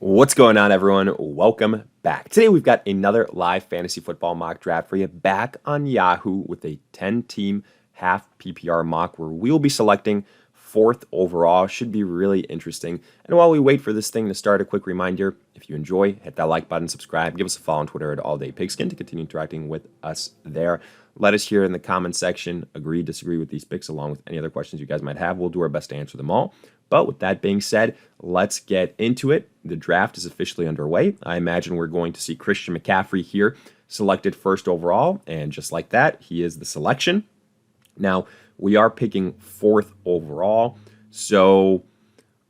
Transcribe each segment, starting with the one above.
What's going on, everyone? Welcome back. Today we've got another live fantasy football mock draft for you back on Yahoo with a 10-team half PPR mock where we'll be selecting fourth overall. Should be really interesting. And while we wait for this thing to start, a quick reminder, if you enjoy, hit that like button, subscribe, give us a follow on Twitter at AllDayPigskin to continue interacting with us there. Let us hear in the comment section, agree, disagree with these picks, along with any other questions you guys might have. We'll do our best to answer them all. But with that being said, let's get into it. The draft is officially underway. I imagine we're going to see Christian McCaffrey here selected first overall. And just like that, he is the selection. Now, we are picking fourth overall. So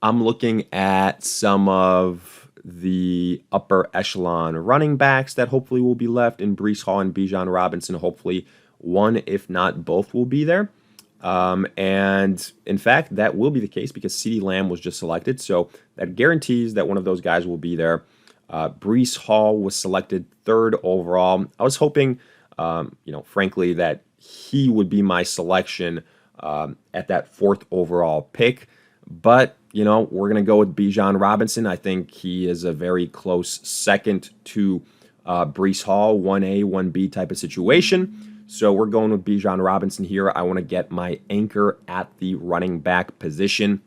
I'm looking at some of the upper echelon running backs that hopefully will be left in Breece Hall and Bijan Robinson. Hopefully one, if not both, will be there. And in fact, that will be the case because CeeDee Lamb was just selected. So that guarantees that one of those guys will be there. Breece Hall was selected third overall. I was hoping, frankly, that he would be my selection at that fourth overall pick. But, we're going to go with Bijan Robinson. I think he is a very close second to Breece Hall, 1A, 1B type of situation. So we're going with Bijan Robinson here. I want to get my anchor at the running back position.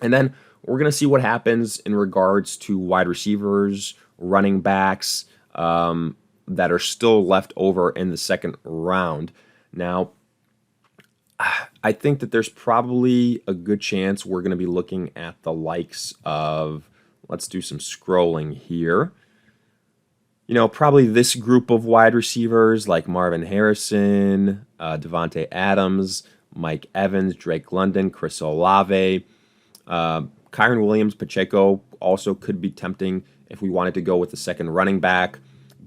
And then we're going to see what happens in regards to wide receivers, running backs that are still left over in the second round. Now, I think that there's probably a good chance we're going to be looking at the likes of, let's do some scrolling here. Probably this group of wide receivers like Marvin Harrison, Devontae Adams, Mike Evans, Drake London, Chris Olave, Kyron Williams, Pacheco also could be tempting if we wanted to go with the second running back.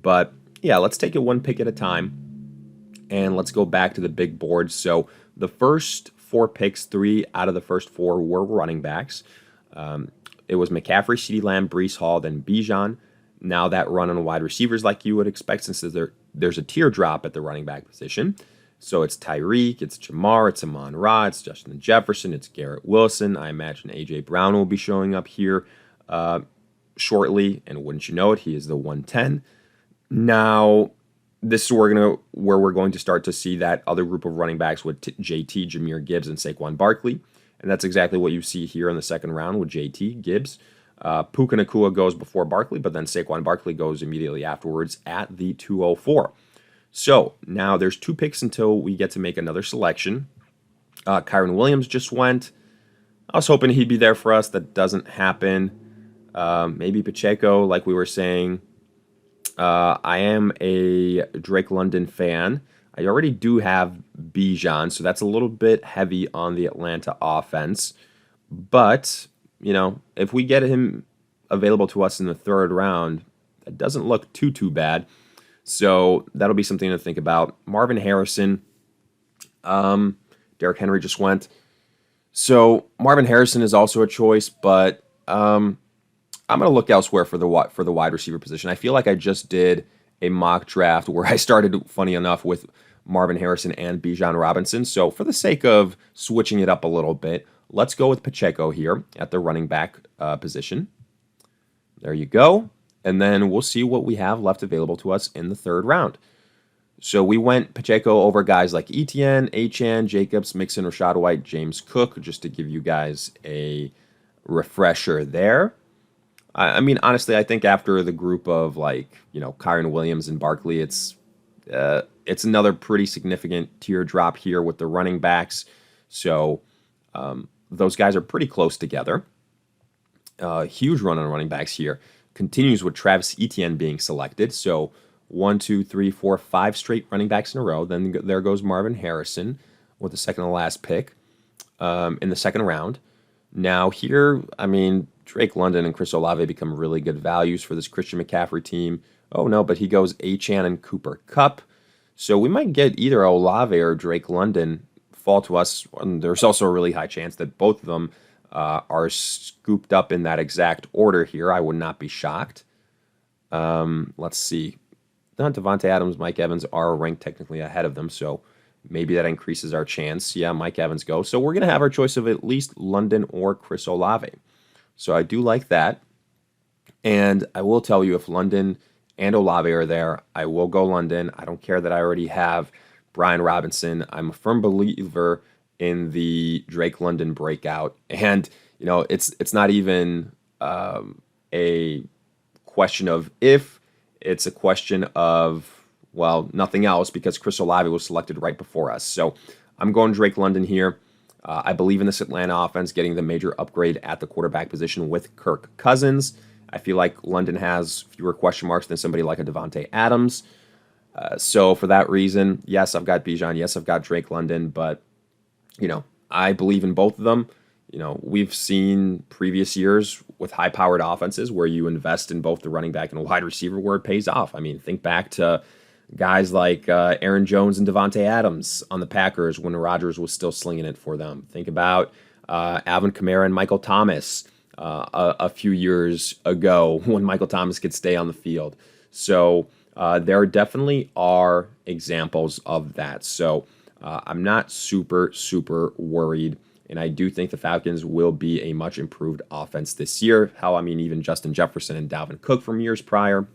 But yeah, let's take it one pick at a time and let's go back to the big board. So the first four picks, 3 out of the first 4 were running backs. It was McCaffrey, CeeDee Lamb, Breece Hall, then Bijan. Now that run on wide receivers like you would expect since there's a teardrop at the running back position. So it's Tyreek, it's Jamar, it's Amon-Ra, it's Justin Jefferson, it's Garrett Wilson. I imagine A.J. Brown will be showing up here shortly, and wouldn't you know it, he is the 110. Now, this is where we're going to start to see that other group of running backs with JT, Jahmyr Gibbs, and Saquon Barkley. And that's exactly what you see here in the second round with JT, Gibbs. Puka Nacua goes before Barkley, but then Saquon Barkley goes immediately afterwards at the 204. So now there's 2 picks until we get to make another selection. Kyron Williams just went. I was hoping he'd be there for us. That doesn't happen. Maybe Pacheco, like we were saying. I am a Drake London fan. I already do have Bijan, so that's a little bit heavy on the Atlanta offense. But if we get him available to us in the third round, that doesn't look too bad. So that'll be something to think about. Marvin Harrison, Derrick Henry just went. So Marvin Harrison is also a choice, but I'm going to look elsewhere for the wide receiver position. I feel like I just did a mock draft where I started, funny enough, with Marvin Harrison and Bijan Robinson. So for the sake of switching it up a little bit, let's go with Pacheco here at the running back position. There you go. And then we'll see what we have left available to us in the third round. So we went Pacheco over guys like Etienne, Achane, Jacobs, Mixon, Rashad White, James Cook, just to give you guys a refresher there. I mean, honestly, I think after the group of Kyron Williams and Barkley, it's another pretty significant teardrop here with the running backs. So those guys are pretty close together. Huge run on running backs here. Continues with Travis Etienne being selected. So 1, 2, 3, 4, 5 straight running backs in a row. Then there goes Marvin Harrison with the second to last pick in the second round. Now here, I mean, Drake London and Chris Olave become really good values for this Christian McCaffrey team. Oh no, but he goes Achane and Cooper Kupp. So we might get either Olave or Drake London fall to us. And there's also a really high chance that both of them are scooped up in that exact order here. I would not be shocked. Let's see. Devontae Adams, Mike Evans are ranked technically ahead of them, so maybe that increases our chance. Yeah, Mike Evans goes. So we're going to have our choice of at least London or Chris Olave. So I do like that. And I will tell you, if London and Olave are there, I will go London. I don't care that I already have Brian Robinson. I'm a firm believer in the Drake London breakout. And, it's not even a question of if, it's a question of, well, nothing else because Chris Olave was selected right before us. So I'm going Drake London here. I believe in this Atlanta offense getting the major upgrade at the quarterback position with Kirk Cousins. I feel like London has fewer question marks than somebody like a Devontae Adams. So for that reason, yes, I've got Bijan. Yes, I've got Drake London. But, I believe in both of them. We've seen previous years with high-powered offenses where you invest in both the running back and a wide receiver where it pays off. I mean, think back to guys like Aaron Jones and Devontae Adams on the Packers when Rodgers was still slinging it for them. Think about Alvin Kamara and Michael Thomas a few years ago when Michael Thomas could stay on the field. So there definitely are examples of that. So I'm not super worried. And I do think the Falcons will be a much improved offense this year. Even Justin Jefferson and Dalvin Cook from years prior.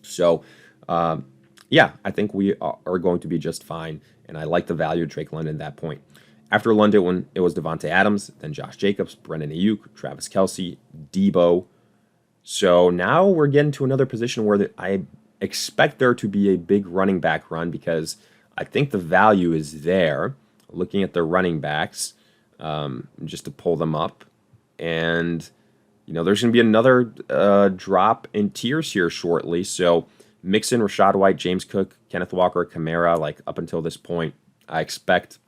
So, yeah, I think we are going to be just fine. And I like the value of Drake London at that point. After London, when it was Devontae Adams, then Josh Jacobs, Brendan Ayuk, Travis Kelce, Debo. So now we're getting to another position where I expect there to be a big running back run because I think the value is there. Looking at the running backs, just to pull them up. And, there's going to be another drop in tiers here shortly. So Mixon, Rashad White, James Cook, Kenneth Walker, Kamara, like up until this point, I expect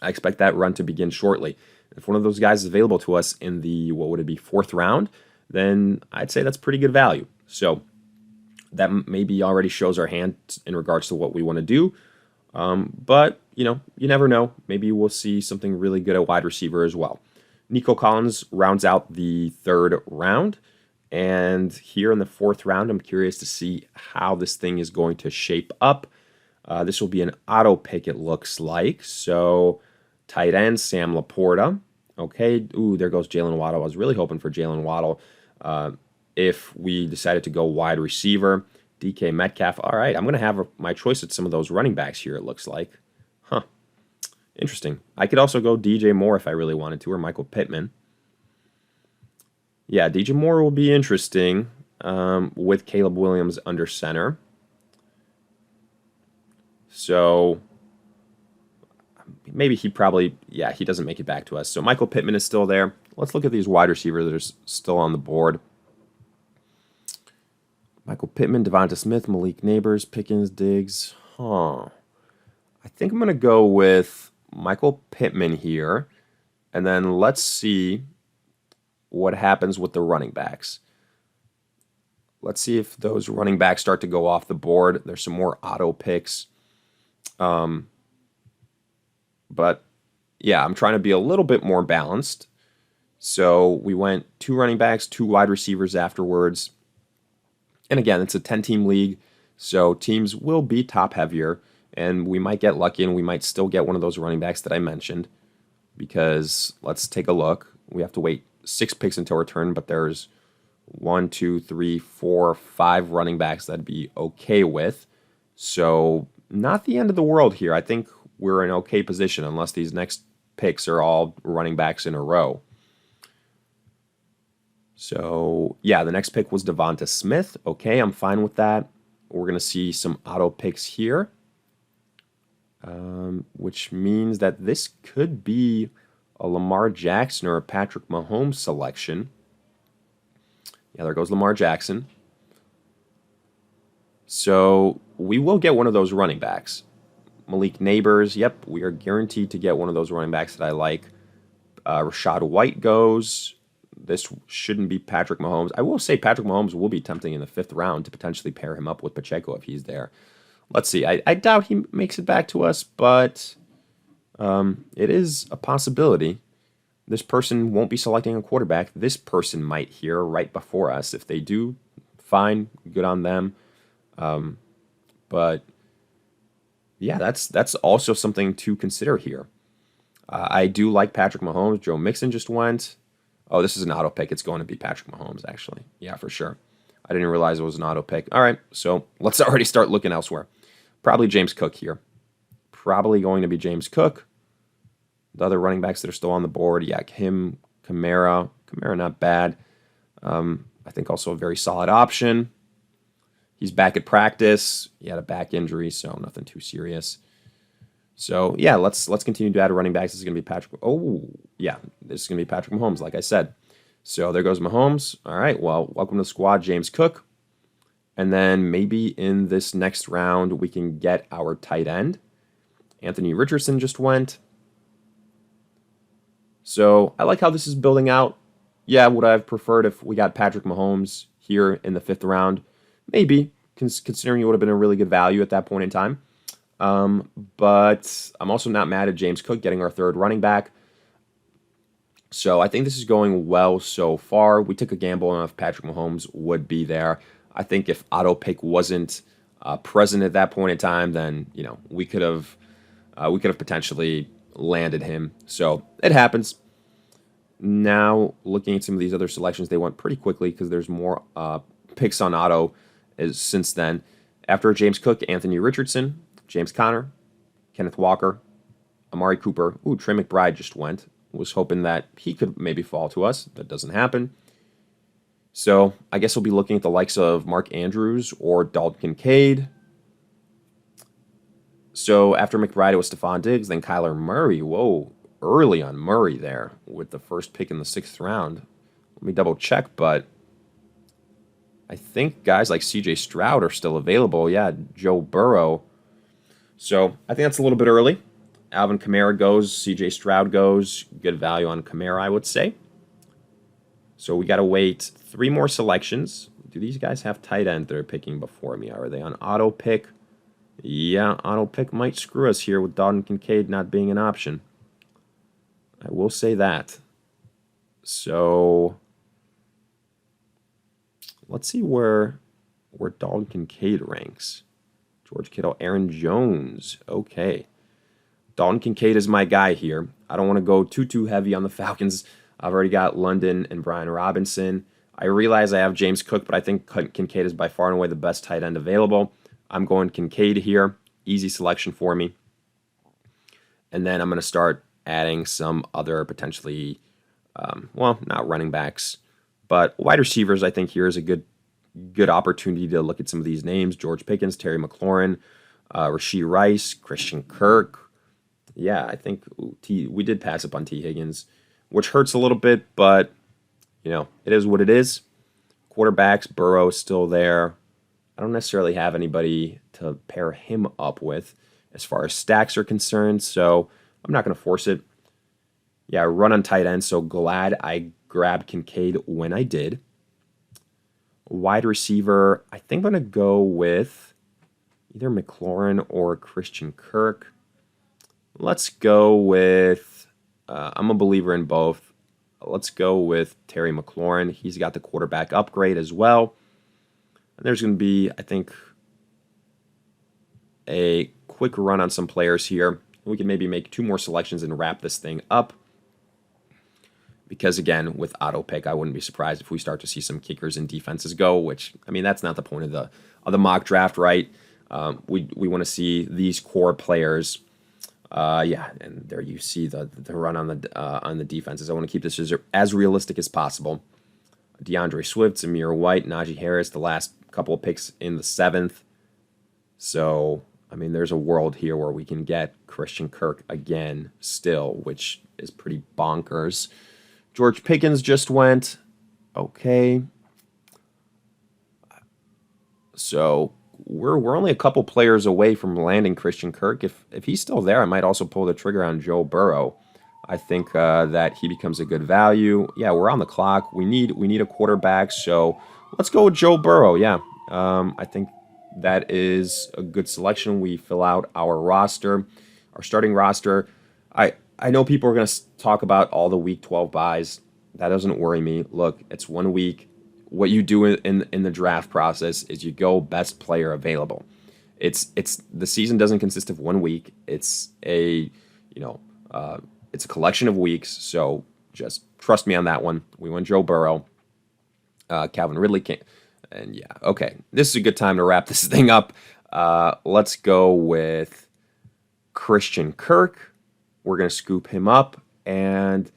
that run to begin shortly. If one of those guys is available to us in the, what would it be, 4th round, then I'd say that's pretty good value. So that maybe already shows our hand in regards to what we want to do. But, you never know. Maybe we'll see something really good at wide receiver as well. Nico Collins rounds out the 3rd round. And here in the 4th round, I'm curious to see how this thing is going to shape up. This will be an auto pick, it looks like. So tight end, Sam Laporta. Okay. Ooh, there goes Jalen Waddle. I was really hoping for Jalen Waddle. If we decided to go wide receiver, DK Metcalf. All right, I'm going to have my choice at some of those running backs here, it looks like. Huh. Interesting. I could also go DJ Moore if I really wanted to, or Michael Pittman. Yeah, DJ Moore will be interesting with Caleb Williams under center. So maybe he doesn't make it back to us. So Michael Pittman is still there. Let's look at these wide receivers that are still on the board. Michael Pittman, Devonta Smith, Malik Neighbors, Pickens, Diggs. I think I'm going to go with Michael Pittman here. And then let's see what happens with the running backs. Let's see if those running backs start to go off the board. There's some more auto picks. But yeah, I'm trying to be a little bit more balanced. So we went 2 running backs, 2 wide receivers afterwards. And again, it's a 10-team league, so teams will be top heavier, and we might get lucky and we might still get one of those running backs that I mentioned because let's take a look. We have to wait 6 picks until our turn, but there's 1, 2, 3, 4, 5 running backs that I'd be okay with. So not the end of the world here. I think we're in okay position unless these next picks are all running backs in a row. So, yeah, the next pick was Devonta Smith. Okay, I'm fine with that. We're going to see some auto picks here, which means that this could be a Lamar Jackson or a Patrick Mahomes selection. Yeah, there goes Lamar Jackson. So we will get one of those running backs. Malik Neighbors, yep, we are guaranteed to get one of those running backs that I like. Rashad White goes. This shouldn't be Patrick Mahomes. I will say Patrick Mahomes will be tempting in the 5th round to potentially pair him up with Pacheco if he's there. Let's see. I doubt he makes it back to us, but it is a possibility. This person won't be selecting a quarterback. This person might here right before us. If they do, fine, good on them. But yeah, that's also something to consider here. I do like Patrick Mahomes. Joe Mixon just went. Oh, this is an auto pick. It's going to be Patrick Mahomes, actually. Yeah, for sure. I didn't realize it was an auto pick. All right, so let's already start looking elsewhere. Probably James Cook here. Probably going to be James Cook. The other running backs that are still on the board, yeah, him, Kamara. Kamara, not bad. I think also a very solid option. He's back at practice. He had a back injury, so nothing too serious. So yeah, let's continue to add running backs. This is going to be Patrick. Oh yeah, this is going to be Patrick Mahomes, like I said. So there goes Mahomes. All right, well, welcome to the squad, James Cook. And then maybe in this next round we can get our tight end. Anthony Richardson just went. So I like how this is building out. Yeah, would I have preferred if we got Patrick Mahomes here in the 5th round? Maybe, considering it would have been a really good value at that point in time. But I'm also not mad at James Cook getting our 3rd running back. So I think this is going well so far. We took a gamble on if Patrick Mahomes would be there. I think if auto pick wasn't present at that point in time, then we could have potentially landed him. So it happens. Now looking at some of these other selections, they went pretty quickly because there's more picks on auto since then. After James Cook, Anthony Richardson, James Conner, Kenneth Walker, Amari Cooper. Ooh, Trey McBride just went. Was hoping that he could maybe fall to us. That doesn't happen. So I guess we'll be looking at the likes of Mark Andrews or Dalton Kincaid. So after McBride, it was Stephon Diggs, then Kyler Murray. Whoa, early on Murray there with the first pick in the 6th round. Let me double check, but I think guys like CJ Stroud are still available. Yeah, Joe Burrow. So I think that's a little bit early. Alvin Kamara goes, CJ Stroud goes. Good value on Kamara, I would say. So we got to wait 3 more selections. Do these guys have tight end they're picking before me? Are they on auto pick? Yeah, auto pick might screw us here with Dalton Kincaid not being an option. I will say that. So let's see where Dalton Kincaid ranks. George Kittle, Aaron Jones. Okay. Dalton Kincaid is my guy here. I don't want to go too heavy on the Falcons. I've already got London and Brian Robinson. I realize I have James Cook, but I think Kincaid is by far and away the best tight end available. I'm going Kincaid here. Easy selection for me. And then I'm going to start adding some other potentially, not running backs, but wide receivers. I think here is a good opportunity to look at some of these names. George Pickens, Terry McLaurin, Rashee Rice, Christian Kirk. Yeah, I think we did pass up on T. Higgins, which hurts a little bit, but, it is what it is. Quarterbacks, Burrow is still there. I don't necessarily have anybody to pair him up with as far as stacks are concerned, so I'm not going to force it. Yeah, run on tight end, so glad I grabbed Kincaid when I did. Wide receiver, I think I'm going to go with either McLaurin or Christian Kirk. Let's go with, I'm a believer in both. Let's go with Terry McLaurin. He's got the quarterback upgrade as well. And there's going to be, I think, a quick run on some players here. We can maybe make 2 more selections and wrap this thing up. Because, again, with auto pick, I wouldn't be surprised if we start to see some kickers and defenses go, which, that's not the point of the mock draft, right? We want to see these core players. And there you see the run on the defenses. I want to keep this as realistic as possible. DeAndre Swift, Zamir White, Najee Harris, the last couple of picks in the 7th. So, there's a world here where we can get Christian Kirk again still, which is pretty bonkers. George Pickens just went. Okay. So we're only a couple players away from landing Christian Kirk. If he's still there, I might also pull the trigger on Joe Burrow. I think that he becomes a good value. Yeah, we're on the clock. We need a quarterback, so let's go with Joe Burrow. Yeah, I think that is a good selection. We fill out our roster, our starting roster. I know people are going to talk about all the Week 12 buys. That doesn't worry me. Look, it's 1 week. What you do in the draft process is you go best player available. It's the season doesn't consist of 1 week. It's a collection of weeks. So just trust me on that one. We went Joe Burrow. Calvin Ridley can't. And yeah, okay. This is a good time to wrap this thing up. Let's go with Christian Kirk. We're going to scoop him up. And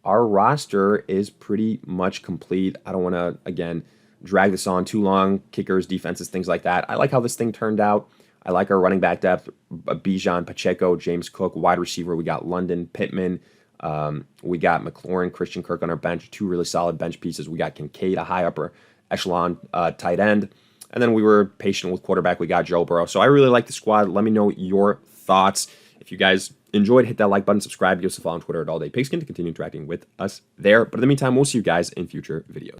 our roster is pretty much complete. I don't want to, again, drag this on too long. Kickers, defenses, things like that. I like how this thing turned out. I like our running back depth. Bijan, Pacheco, James Cook. Wide receiver, we got London, Pittman. We got McLaurin, Christian Kirk on our bench. 2 really solid bench pieces. We got Kincaid, a high upper echelon tight end. And then we were patient with quarterback. We got Joe Burrow. So I really like the squad. Let me know your thoughts. If you guys enjoyed, hit that like button, subscribe, give us a follow on Twitter at AllDayPigskin to continue interacting with us there. But in the meantime, we'll see you guys in future videos.